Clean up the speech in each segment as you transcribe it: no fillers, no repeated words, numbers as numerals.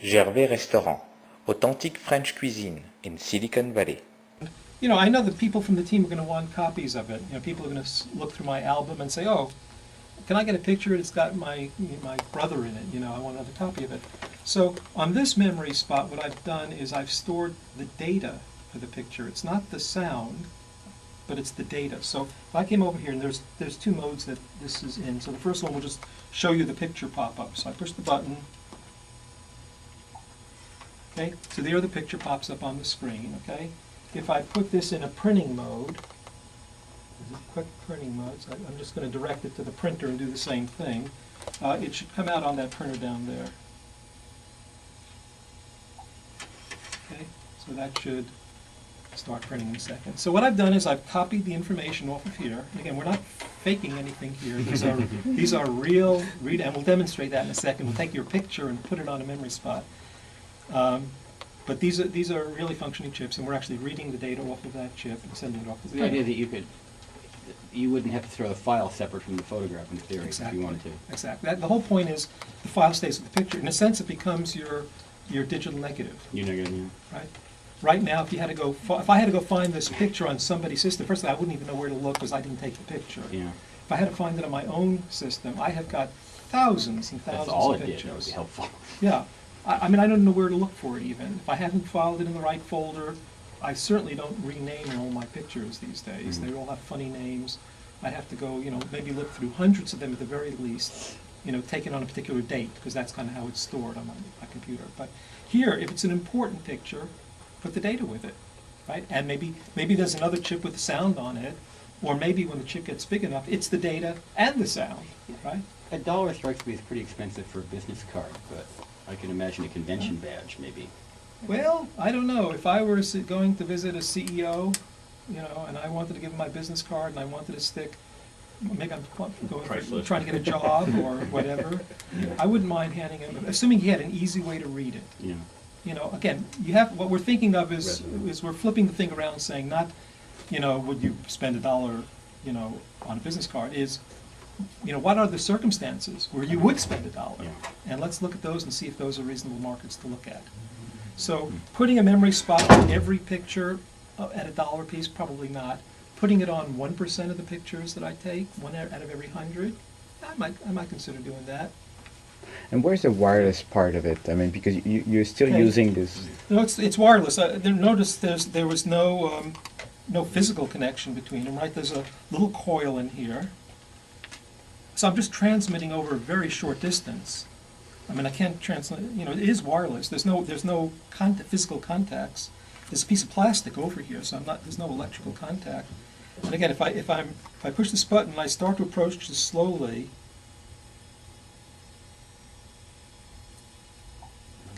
Gervais Restaurant, authentic French cuisine in Silicon Valley. You know, I know that people from the team are going to want copies of it. You know, people are going to look through my album and say, "Oh, can I get a picture? It's got my brother in it. You know, I want another copy of it." So on this memory spot, what I've done is I've stored the data for the picture. It's not the sound, but it's the data. So if I came over here, and there's two modes that this is in. So the first one will just show you the picture pop up. So I push the button. Okay, so there the picture pops up on the screen. Okay. If I put this in a printing mode, this is quick printing mode, so I'm just going to direct it to the printer and do the same thing. It should come out on that printer down there. Okay, so that should start printing in a second. So what I've done is I've copied the information off of here. And again, we're not faking anything here. These are real, and we'll demonstrate that in a second. We'll take your picture and put it on a memory spot. But these are really functioning chips, and we're actually reading the data off of that chip and sending it off to the The idea that you wouldn't have to throw the file separate from the photograph in theory if you wanted to. Exactly. The whole point is the file stays with the picture. In a sense, it becomes your digital negative. Your negative, yeah. Right. Right now, if I had to go find this picture on somebody's system, first of all, I wouldn't even know where to look because I didn't take the picture. Yeah. If I had to find it on my own system, I have got thousands and thousands That's all of it pictures. did. That would be helpful. Yeah. I mean, I don't know where to look for it even. If I haven't filed it in the right folder, I certainly don't rename all my pictures these days. Mm-hmm. They all have funny names. I have to go, you know, maybe look through hundreds of them at the very least, you know, taken on a particular date, because that's kind of how it's stored on my computer. But here, if it's an important picture, put the data with it, right? And maybe there's another chip with the sound on it, or maybe when the chip gets big enough, it's the data and the sound, right? $1 strikes me as pretty expensive for a business card, but I can imagine a convention badge, maybe. Well, I don't know. If I were going to visit a CEO, you know, and I wanted to give him my business card and I wanted to stick, maybe I'm trying to get a job or whatever, I wouldn't mind handing him, assuming he had an easy way to read it. Yeah. You know, again, what we're thinking of is we're flipping the thing around, saying not, you know, would you spend $1, you know, on a business card, is, you know, what are the circumstances where you would spend $1? Yeah. And let's look at those and see if those are reasonable markets to look at. So putting a memory spot on every picture at $1 a piece, probably not. Putting it on 1% of the pictures that I take, 1 out of every 100, I might consider doing that. And where's the wireless part of it? I mean, because you're still using this. No, it's wireless. Notice there was no physical connection between them, right? There's a little coil in here. So I'm just transmitting over a very short distance. I mean, I can't translate, you know, it is wireless. There's no physical contacts. There's a piece of plastic over here, so there's no electrical contact. And again, if I push this button and I start to approach this slowly,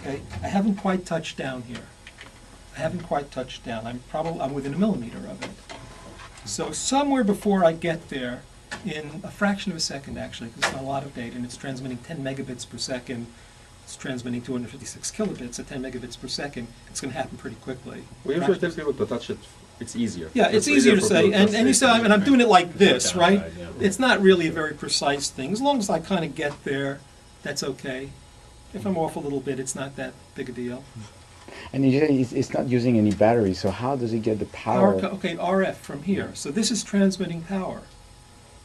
okay, I haven't quite touched down here. I haven't quite touched down. I'm within a millimeter of it. So somewhere before I get there, in a fraction of a second actually, because it's not a lot of data, and it's transmitting 10 megabits per second, it's transmitting 256 kilobits at 10 megabits per second, it's going to happen pretty quickly. We usually tell people to touch it. It's easier. Yeah, it's easier to say, and you say, and I'm doing it like this, right? It's not really a very precise thing. As long as I kind of get there, that's okay. If I'm off a little bit, it's not that big a deal. And it's not using any battery, so how does it get the power? Okay, RF from here. So this is transmitting power.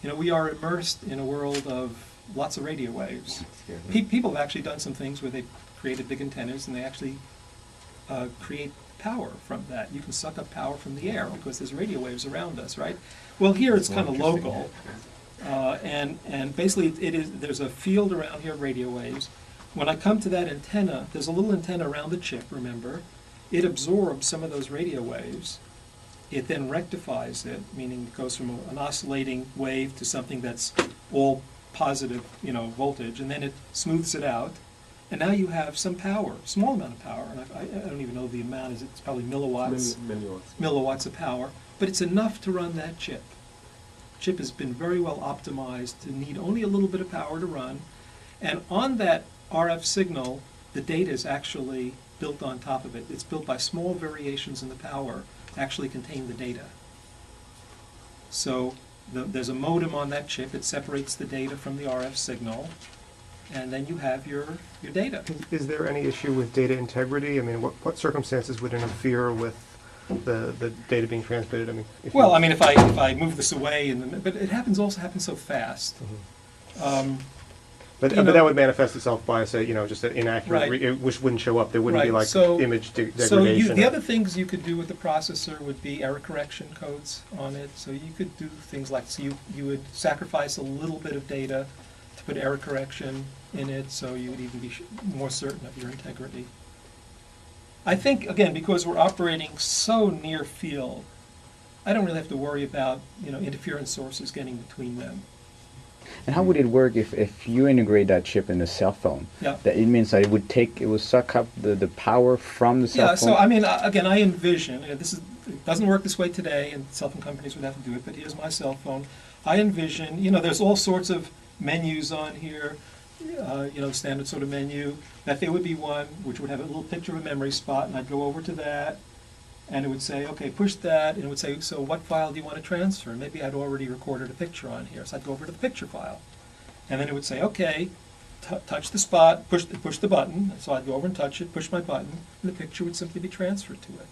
You know, we are immersed in a world of lots of radio waves. People have actually done some things where they've created big antennas and they actually create power from that. You can suck up power from the air because there's radio waves around us, right? Well, here it's kind of local, and basically there's a field around here of radio waves. When I come to that antenna, there's a little antenna around the chip, remember? It absorbs some of those radio waves. It then rectifies it, meaning it goes from an oscillating wave to something that's all positive, you know, voltage, and then it smooths it out. And now you have some power, small amount of power, and I don't even know the amount, it's probably milliwatts. Milliwatts of power, but it's enough to run that chip. The chip has been very well optimized to need only a little bit of power to run, and on that RF signal, the data is actually built on top of it. It's built by small variations in the power to actually contain the data. So there's a modem on that chip. It separates the data from the RF signal. and then you have your data. Is there any issue with data integrity? I mean, what circumstances would interfere with the data being transmitted? I mean, Well, I mean, if I move this away, but it also happens so fast. But you know- that would manifest itself by, say, just an inaccurate, Right. which wouldn't show up. There wouldn't be Right, like so- image degradation. So the other things you could do with the processor would be error correction codes on it. So you could do things like, so you would sacrifice a little bit of data to put error correction in it, so you would even be more certain of your integrity. I think, again, because we're operating so near field, I don't really have to worry about, interference sources getting between them. And how would it work if you integrate that chip in a cell phone? Yeah. That it means that it would suck up the power from the cell Yeah, phone? so I mean, again, I envision, it doesn't work this way today, and cell phone companies would have to do it, but here's my cell phone. I envision, there's all sorts of menus on here, the standard sort of menu, that there would be one which would have a little picture of a memory spot, and I'd go over to that, and it would say, okay, push that, and it would say, so what file do you want to transfer? And maybe I'd already recorded a picture on here, so I'd go over to the picture file. And then it would say, okay, touch the spot, push the button, so I'd go over and touch it, push my button, and the picture would simply be transferred to it.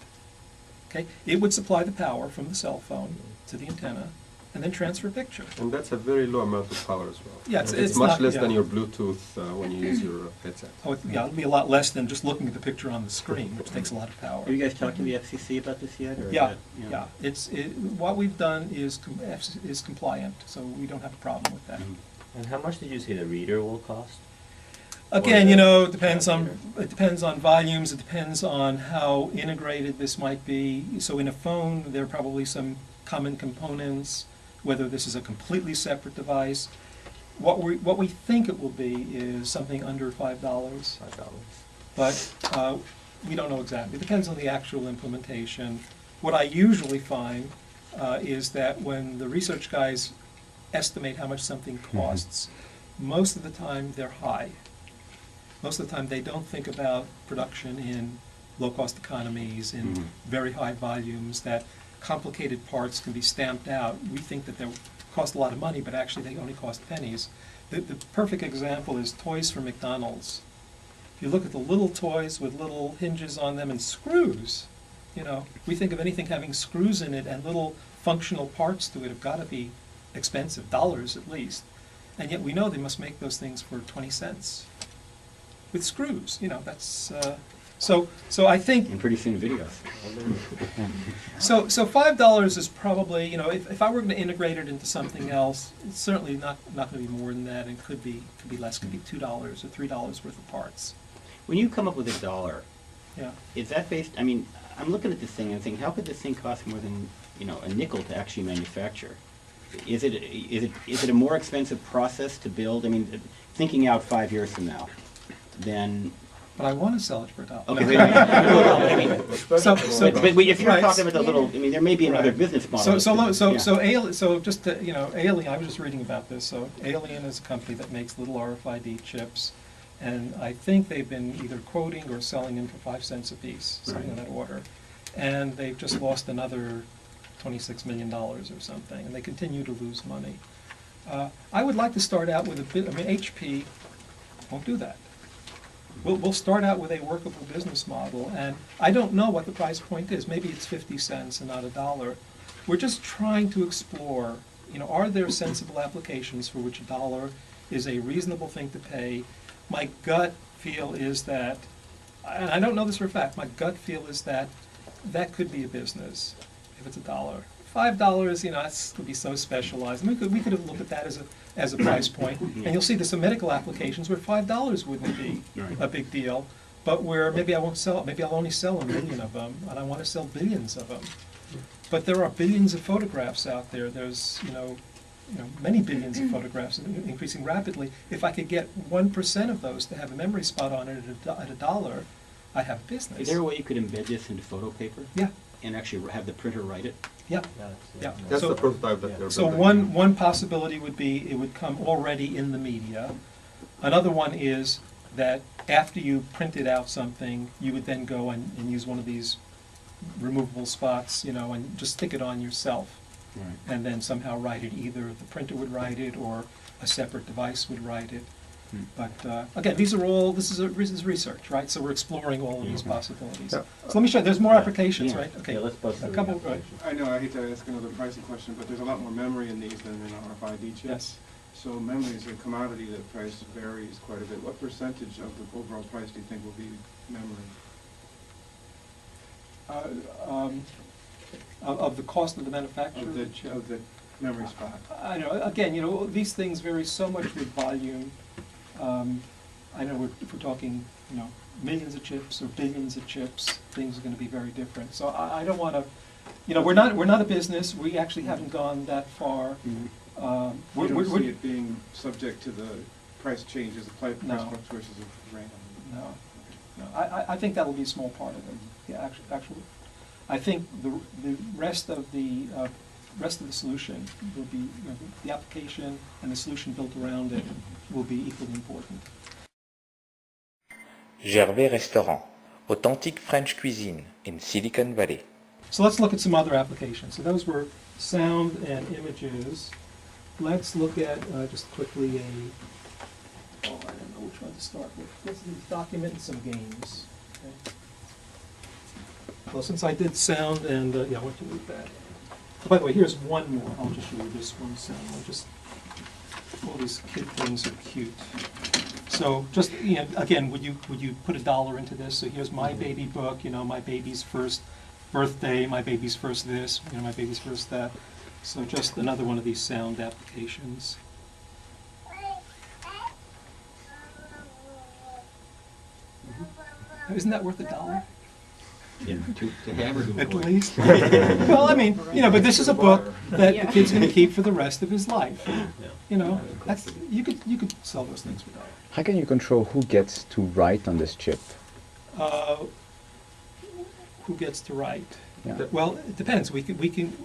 Okay? It would supply the power from the cell phone to the antenna, and then transfer a picture. And that's a very low amount of power as well. Yeah, it's not- much less than yeah. your Bluetooth when you use your headset. Oh, it'll be a lot less than just looking at the picture on the screen, which takes a lot of power. Have you guys talked to the FCC about this yet? Or is Yeah, that, yeah. What we've done is compliant, so we don't have a problem with that. Mhm. And how much did you say the reader will cost? Again, Or it depends on volumes, it depends on how integrated this might be. So in a phone, there are probably some common components, whether this is a completely separate device. What we think it will be is something under $5, but we don't know exactly. It depends on the actual implementation. What I usually find is that when the research guys estimate how much something costs, most of the time they're high. Most of the time they don't think about production in low-cost economies, in Mhm. very high volumes, that complicated parts can be stamped out. We think that they cost a lot of money, but actually they only cost pennies. The perfect example is toys for McDonald's. If you look at the little toys with little hinges on them and screws, we think of anything having screws in it and little functional parts to it have got to be expensive, dollars at least. And yet we know they must make those things for 20 cents with screws. That's so I think And pretty soon videos. so $5 is probably, if I were going to integrate it into something else, it's certainly not going to be more than that, and could be less, could be $2 or $3 worth of parts. When you come up with $1, Yeah. is that based, I mean, I'm looking at this thing and thinking, how could this thing cost more than, a nickel to actually manufacture? Is it a more expensive process to build? I mean, thinking out 5 years from now, then, But I want to sell it for $1. okay, wait a minute. Well, I mean, So, but if you're right. talking about the little, I mean, there may be another Right. business model. Alien, I was just reading about this. So Alien is a company that makes little RFID chips, and I think they've been either quoting or selling them for 5 cents a piece, something in that order. And they've just lost another $26 million or something, and they continue to lose money. I would like to start out with HP won't do that. We'll start out with a workable business model, and I don't know what the price point is. Maybe it's 50 cents and not $1. We're just trying to explore, are there sensible applications for which $1 is a reasonable thing to pay? My gut feel is that, and I don't know this for a fact, my gut feel is that that could be a business if it's $1. $5, that's could be so specialized. I mean, we could have looked at that as a price point, and you'll see there's some medical applications where $5 wouldn't be a big deal, but where maybe I won't sell it. Maybe I'll only sell 1 million of them, and I want to sell billions of them. But there are billions of photographs out there. There's many billions of photographs, increasing rapidly. If I could get 1% of those to have a memory spot on it at $1, I have a business. Is there a way you could embed this into photo paper? Yeah. And actually have the printer write it? Yeah. Yeah. That's So- the prototype that they're So building. one possibility would be it would come already in the media. Another one is that after you printed out something, you would then go and use one of these removable spots, and just stick it on yourself. Right. And then somehow write it. Either the printer would write it or a separate device would write it. But again, this is research, right? So we're exploring all of these possibilities. Yeah. So let me show you, there's more applications, Yeah. right? Okay. Yeah, let's bust A through couple, the right. application. I know, I hate to ask another pricing question, but there's a lot more memory in these than in RFID chips. Yes. So memory is a commodity that price varies quite a bit. What percentage of the overall price do you think will be memory? Of the cost of the manufacture Of of the chip. the memory spot? I know, again, these things vary so much with volume. I know if we're talking, millions of chips or billions of chips, things are gonna be very different. So I don't wanna, we're not a business, we actually haven't gone that far. You don't see it being subject to the price changes, the price No. fluctuations of RAM? No, I think that'll be a small part of it, yeah, actually. I think the rest of the solution will be, the application and the solution built around it will be equally important. Gervais Restaurant, authentic French cuisine in Silicon Valley. So let's look at some other applications. So those were sound and images. Let's look at just quickly I don't know which one to start with. Let's document some games. Okay. Well, since I did sound and, I want to move that. Oh, by the way, here's one more. I'll just show you this one sound. All these kid things are cute. So just, again, would you put $1 into this? So here's my baby book, my baby's first birthday, my baby's first this, my baby's first that. So just another one of these sound applications. Isn't that worth $1? Yeah, to have or to At avoid? least. Well, I mean, but this is a book that the kid's going to keep for the rest of his life. That's you could sell those things for $1. How can you control who gets to write on this chip? Who gets to write? Yeah. Well, it depends. We can,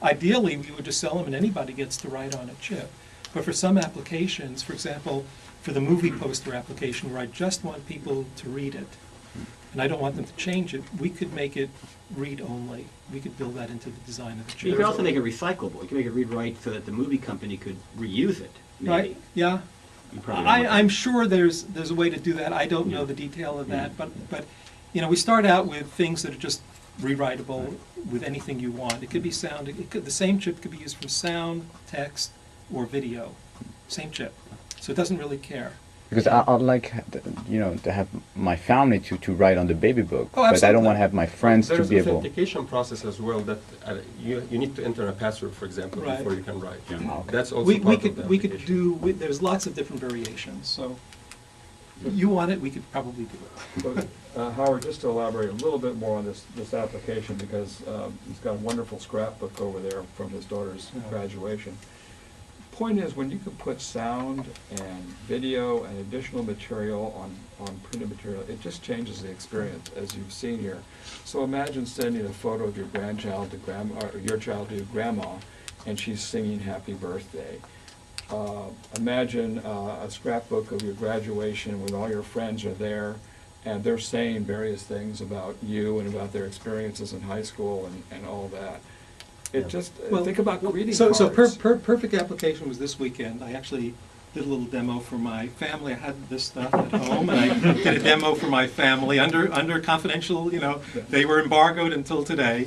ideally we would just sell them and anybody gets to write on a chip. But for some applications, for example, for the movie poster application where I just want people to read it, and I don't want them to change it, we could make it read only. We could build that into the design of the You chip. could also make it recyclable. You could make it read-write so that the movie company could reuse it, maybe. Right, yeah. You probably don't want I'm sure there's a way to do that. I don't know the detail of that, but we start out with things that are just rewritable with anything you want. It could be sound. The same chip could be used for sound, text, or video. Same chip. So it doesn't really care. Because I'd like, to have my family to write on the baby book, Oh, but I don't absolutely. want to have my friends to There's be an able. authentication process as well that you need to enter a password, for example, Right. before you can write. Yeah. That's also We part of the could application. there's lots of different variations. So you want it, we could probably do it. But, Howard, just to elaborate a little bit more on this application, because he's got a wonderful scrapbook over there from his daughter's graduation. Point is, when you can put sound and video and additional material on printed material, it just changes the experience, as you've seen here. So imagine sending a photo of your grandchild to grandma, or your child to your grandma, and she's singing happy birthday. Imagine a scrapbook of your graduation with all your friends are there, and they're saying various things about you and about their experiences in high school and all that. It just, think about greeting cards. So perfect application was this weekend. I actually did a little demo for my family. I had this stuff at home, and I did a demo for my family under confidential, they were embargoed until today.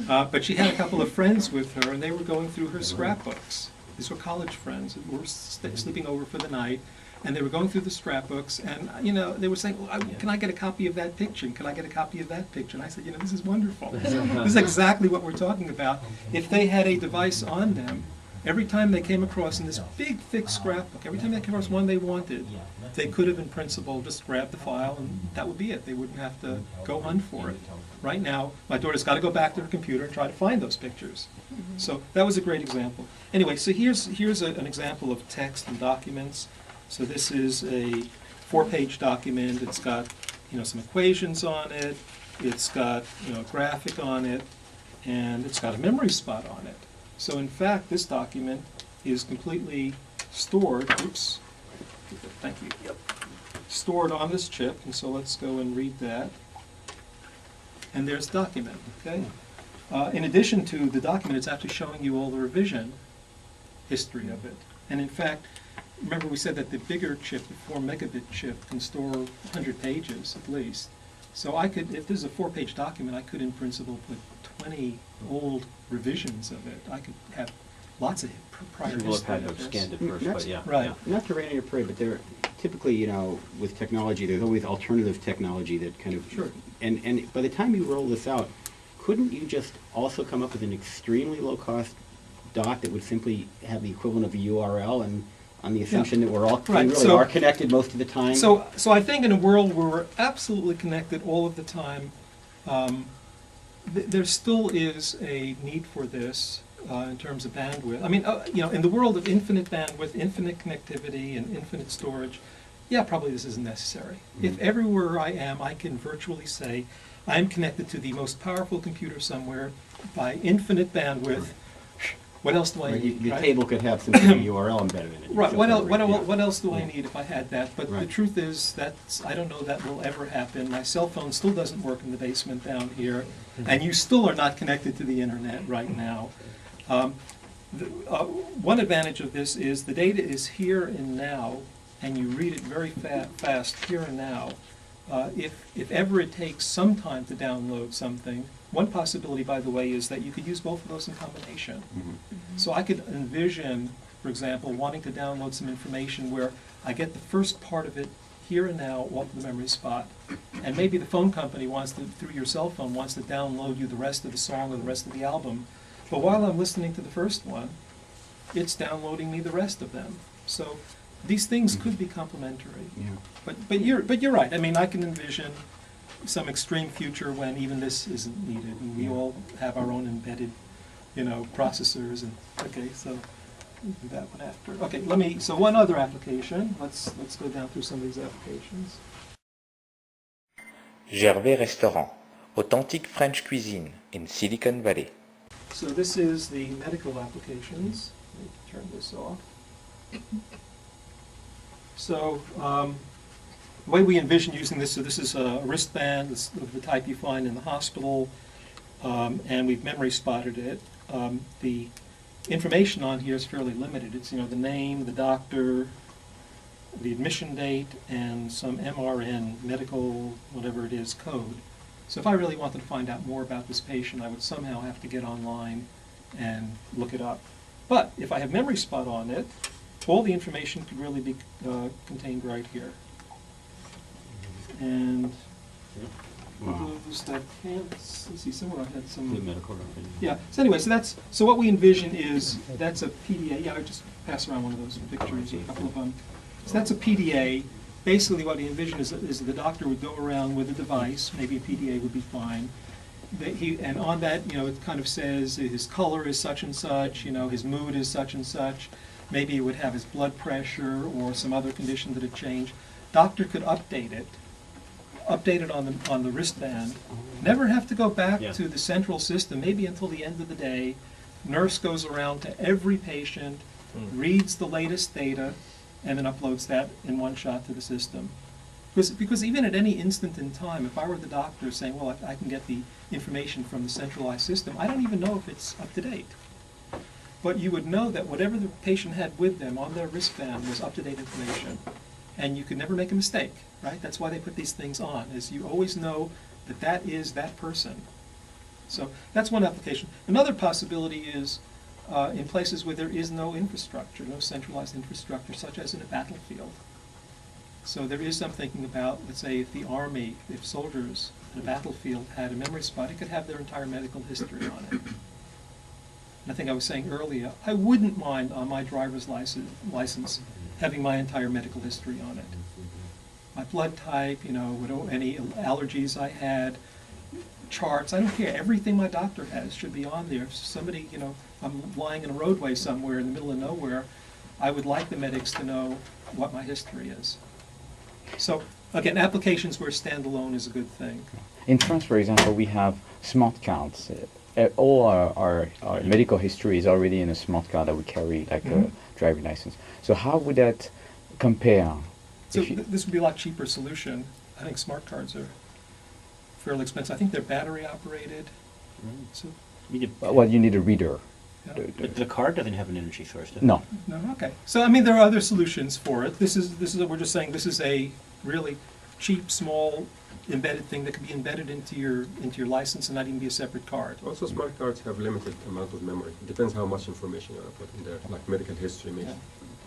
But she had a couple of friends with her, and they were going through her scrapbooks. These were college friends who were sleeping over for the night, and they were going through the scrapbooks, and they were saying, "Can I get a copy of that picture? And can I get a copy of that picture?" And I said, "This is wonderful. This is exactly what we're talking about. If they had a device on them, every time they came across in this big, thick scrapbook, every time they came across one they wanted, they could have, in principle, just grabbed the file, and that would be it. They wouldn't have to go hunt for it. Right now, my daughter's got to go back to her computer and try to find those pictures." So that was a great example. Anyway, so here's an example of text and documents. So this is a 4-page document. It's got, some equations on it. It's got, a graphic on it, and it's got a memory spot on it. So in fact, this document is completely stored. Oops. Thank you. Yep. Stored on this chip. And so let's go and read that. And there's document. Okay. In addition to the document, it's actually showing you all the revision history of it. And in fact, remember we said that the bigger chip, the 4 megabit chip, can store 100 pages at least. So I could, if this is a 4-page document, I could in principle put 20 old revisions of it. I could have lots of prior You will have history had to of have this. scanned it first, That's but yeah. right. yeah. Not to rain on your parade, but there, typically, you know, with technology, there's always alternative technology that kind of. Sure. And by the time you roll this out, couldn't you just also come up with an extremely low-cost doc that would simply have the equivalent of a URL, and on the assumption that we're all, we Right, really so- are connected most of the time? So I think in a world where we're absolutely connected all of the time, there still is a need for this in terms of bandwidth. I mean, you know, in the world of infinite bandwidth, infinite connectivity, and infinite storage, yeah, probably this isn't necessary. If everywhere I am, I can virtually say, I'm connected to the most powerful computer somewhere by infinite bandwidth. What else do I Right, need? the right? table could have some sort of URL embedded in it. Right, So what else, forth, yeah. what else do I Yeah. need if I had that? But the Right. truth is, I don't know that will ever happen. My cell phone still doesn't work in the basement down here, and you still are not connected to the internet right now. One advantage of this is the data is here and now, and you read it very fast here and now. If ever it takes some time to download something, one possibility, by the way, is that you could use both of those in combination. So I could envision, for example, wanting to download some information where I get the first part of it here and now off the memory spot, and maybe the phone company wants to, through your cell phone, wants to download you the rest of the song or the rest of the album. But while I'm listening to the first one, it's downloading me the rest of them. So these things could be complementary. Yeah. But you're right. I mean, I can envision some extreme future when even this isn't needed, and we all have our own embedded, you know, processors. And okay, so we'll do that one after. Okay, so one other application. Let's go down through some of these applications. Gervais Restaurant, authentic French cuisine in Silicon Valley. So this is the medical applications. Let me turn this off. So the way we envision using this, so this is a wristband of the type you find in the hospital, and we've memory spotted it. The information on here is fairly limited. It's, you know, the name, the doctor, the admission date, and some MRN, medical, whatever it is, code. So if I really wanted to find out more about this patient, I would somehow have to get online and look it up. But if I have memory spot on it, all the information could really be contained right here. And for those that can't, let's see, somewhere I had some. The medical record. Yeah, so anyway, so what we envision is, that's a PDA, yeah, I just pass around one of those pictures, a couple of them. So that's a PDA. Basically what we envision is the doctor would go around with a device, maybe a PDA would be fine. And on that, you know, it kind of says his color is such and such, you know, his mood is such and such. Maybe it would have his blood pressure or some other condition that had changed. Doctor could update it on the wristband. Never have to go back Yeah. to the central system, maybe until the end of the day. Nurse goes around to every patient, reads the latest data, and then uploads that in one shot to the system. Because even at any instant in time, if I were the doctor saying, well, I can get the information from the centralized system, I don't even know if it's up to date. But you would know that whatever the patient had with them on their wristband was up-to-date information. And you could never make a mistake, right? That's why they put these things on, is you always know that that is that person. So that's one application. Another possibility is in places where there is no infrastructure, no centralized infrastructure, such as in a battlefield. So there is some thinking about, let's say, if the Army, if soldiers in a battlefield had a memory spot, it could have their entire medical history on it. And I think I was saying earlier, I wouldn't mind on my driver's license having my entire medical history on it. My blood type, you know, any allergies I had, charts, I don't care. Everything my doctor has should be on there. If somebody, you know, I'm lying in a roadway somewhere in the middle of nowhere, I would like the medics to know what my history is. So, again, applications where standalone is a good thing. In France, for example, we have smart cards. All our medical history is already in a smart card that we carry, like a driving license. So how would that compare? So this would be a lot cheaper solution. I think smart cards are fairly expensive. I think they're battery operated. So You did- Well, you need a reader. But the card doesn't have an energy source, does it? No. No, okay. So, I mean, there are other solutions for it. This is, we're just saying this is a really cheap, small, embedded thing that can be embedded into your license and not even be a separate card. Also, smart cards have limited amount of memory. It depends how much information you want to put in there, like medical history may Yeah.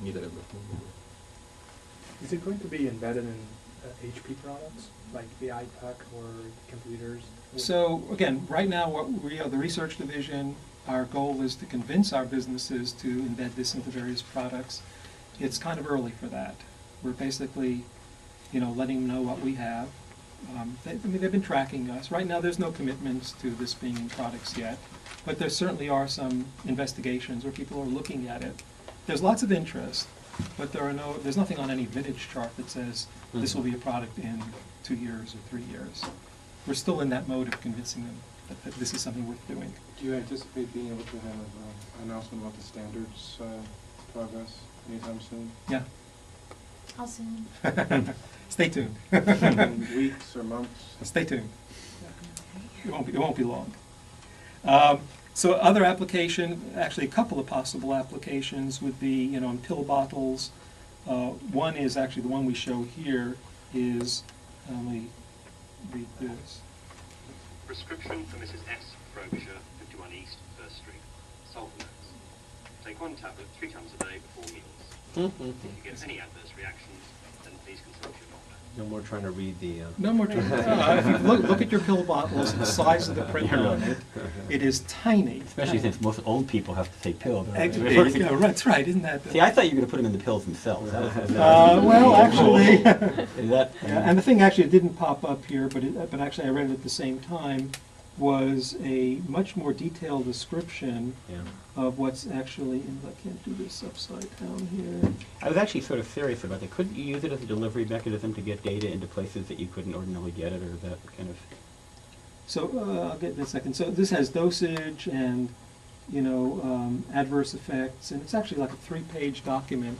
need a little bit more memory. Is it going to be embedded in HP products, like the iPad or computers? So, again, right now, what we are, the research division, our goal is to convince our businesses to embed this into various products. It's kind of early for that. We're basically, letting them know what we have. They've been tracking us. Right now, there's no commitments to this being in products yet, but there certainly are some investigations where people are looking at it. There's lots of interest, but there's nothing on any vintage chart that says this will be a product in 2 years or 3 years. We're still in that mode of convincing them that this is something worth doing. Do you anticipate being able to have an announcement about the standards progress anytime soon? Yeah. How soon? Stay tuned. In weeks or months? Stay tuned. It won't be long. So other actually a couple of possible applications would be, in pill bottles. One is actually the one we show here is, let me read this. Prescription for Mrs. S. Frobisher, 51 East, 1st Street. Sulfanax. Take 1 tablet 3 times a day before meals. If you get any adverse reactions, then please consult your doctor. No more trying to read the... No more. If you look at your pill bottles, the size of the print on it, it is tiny. Especially since most old people have to take pills. Yeah, that's right, isn't that? See, I thought you were going to put them in the pills themselves. Well, actually, Is that... and the thing actually it didn't pop up here, but actually I read it at the same time, was a much more detailed description of what's actually in. I can't do this upside down here. I was actually sort of serious about that. Couldn't you use it as a delivery mechanism to get data into places that you couldn't ordinarily get it, or is that kind of... So I'll get in a second. So this has dosage and adverse effects, and it's actually like a 3-page document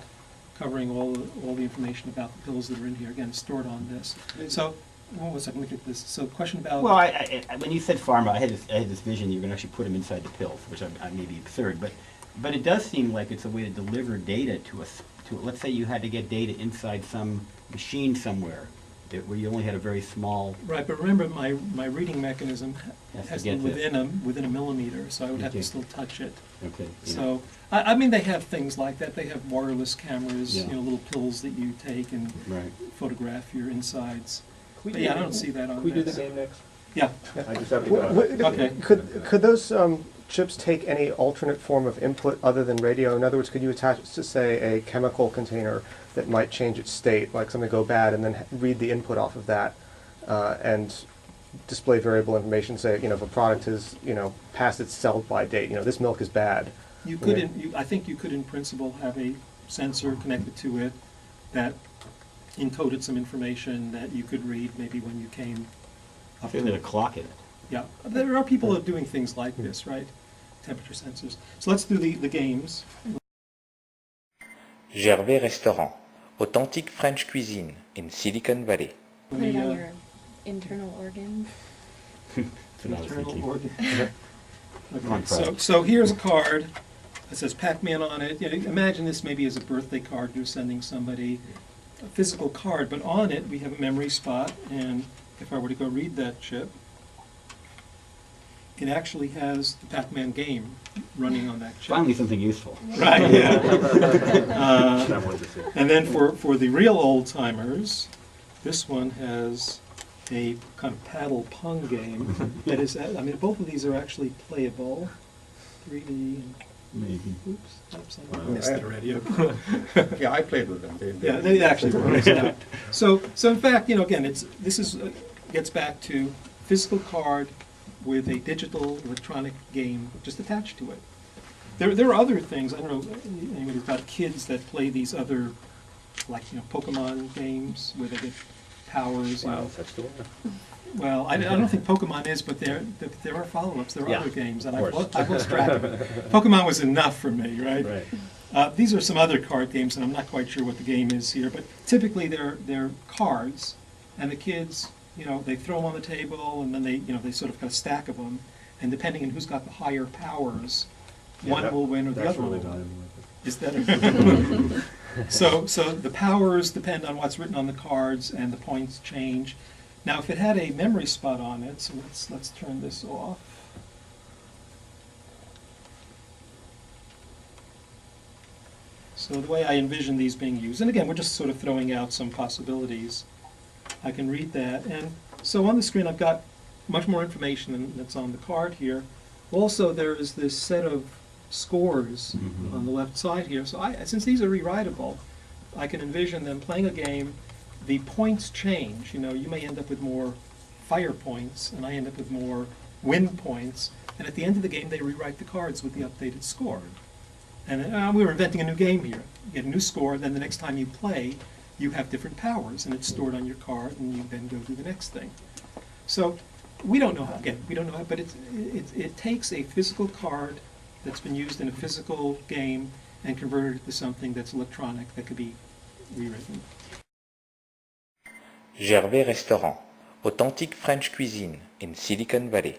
covering all the information about the pills that are in here. Again, stored on this. So. One second, let me get this. So, question about... Well, I when you said pharma, I had this vision that you were going to actually put them inside the pills, which I may be absurd, but it does seem like it's a way to deliver data to let's say you had to get data inside some machine somewhere, where you only had a very small... Right, but remember, my reading mechanism has to be within a millimeter, so I would have to still touch it. Okay. Yeah. So, I mean, they have things like that. They have wireless cameras, little pills that you take and photograph your insides. But yeah, I don't see that on Can we do the this. game next? Yeah. I just have to Okay. Could those chips take any alternate form of input other than radio? In other words, could you attach it to, say, a chemical container that might change its state, like something go bad, and then read the input off of that and display variable information, say, if a product is, past its sell-by date, this milk is bad. You could, I think you could, in principle, have a sensor connected to it that encoded some information that you could read maybe when you came up There's a clock in it. Yeah, there are people who are doing things like this, right? Temperature sensors. So let's do the games. Gervais Restaurant, authentic French cuisine in Silicon Valley. Put it on your internal organs. That's what I was thinking. Okay, so here's a card that says Pac-Man on it. Imagine this maybe as a birthday card you're sending somebody. A physical card, but on it we have a memory spot, and if I were to go read that chip, it actually has the Pac-Man game running on that chip. Finally something useful. Right, yeah. And then for the real old-timers, this one has a kind of paddle pong game that is, both of these are actually playable. 3D and... Maybe. Oops, I missed it already. Yeah, I played with them. They actually work out. So in fact, again, this gets back to physical card with a digital electronic game just attached to it. There are other things. I don't know anybody's got kids that play these other, like Pokemon games where they get powers. Wow, that's the one. Well, I don't think Pokemon is, but there are follow-ups. There are other games, and I've lost track of it. Pokemon was enough for me, right? Right. These are some other card games, and I'm not quite sure what the game is here, but typically they're cards, and the kids, they throw them on the table, and then they sort of got a stack of them, and depending on who's got the higher powers, one will win or the That's other really will win. valuable. Is that so the powers depend on what's written on the cards, and the points change. Now, if it had a memory spot on it, so let's turn this off. So the way I envision these being used, and again, we're just sort of throwing out some possibilities. I can read that, and so on the screen I've got much more information than that's on the card here. Also, there is this set of scores on the left side here. So since these are rewritable, I can envision them playing a game. The points change. You know, you may end up with more fire points, and I end up with more wind points. And at the end of the game, they rewrite the cards with the updated score. And we were inventing a new game here. You get a new score, then the next time you play, you have different powers, and it's stored on your card, and you then go do the next thing. So we don't know how. Again, we don't know how, but it takes a physical card that's been used in a physical game and converted it to something that's electronic that could be rewritten. Gervais Restaurant, authentic French cuisine in Silicon Valley.